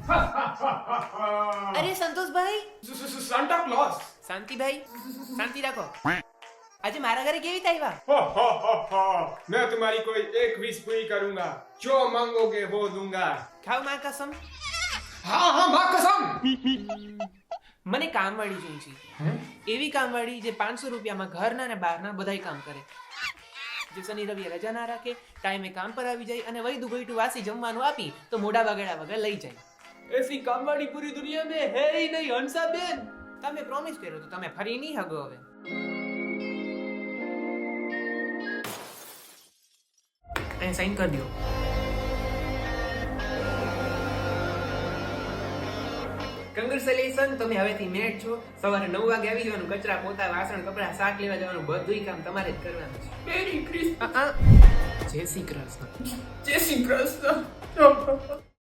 અરે સંતોષભાઈ, Santa close. Shantibhai, શાંતિ રાખો. આજે મારા ઘરે કેવી રીતે આવ્યા? मैं तुम्हारी कोई एक विश पूरी करूंगा, जो मांगोगे वो दूंगा. ખાવ માં કસમ. हाँ हाँ माँ कसम. મને કામવાળી જોઈએ છે. એવી કામવાળી જે 500 રૂપિયામાં ઘરના ને બહારના બધાય કામ કરે, જે શનિ રવિ રજા ના રાખે, ટાઈમે કામ પર આવી જાય અને વૈદુ ગઈટું વાસી જમવાનું આપી તો મોઢા બગાડ્યા વગર લઈ જાય. એસી કામવાળી પૂરી દુનિયા મેં હે ही નહીં હંસાબેન. તમે પ્રોમિસ કર્યો તો તમે ફરી નહીં હગો હવે. અહીં સાઈન કરી દો. કંગ્રેચ્યુલેશન, તમે હવેથી મેટ છો. સવારે 9 વાગે આવી જવાનું. કચરા પોતા વાસણ કપડા શાક લેવા જવાનું બધુંય કામ તમારે જ કરવાનું છે. મેરી ક્રિસ્મસ. જય શ્રી કૃષ્ણ. जय श्री कृष्ण.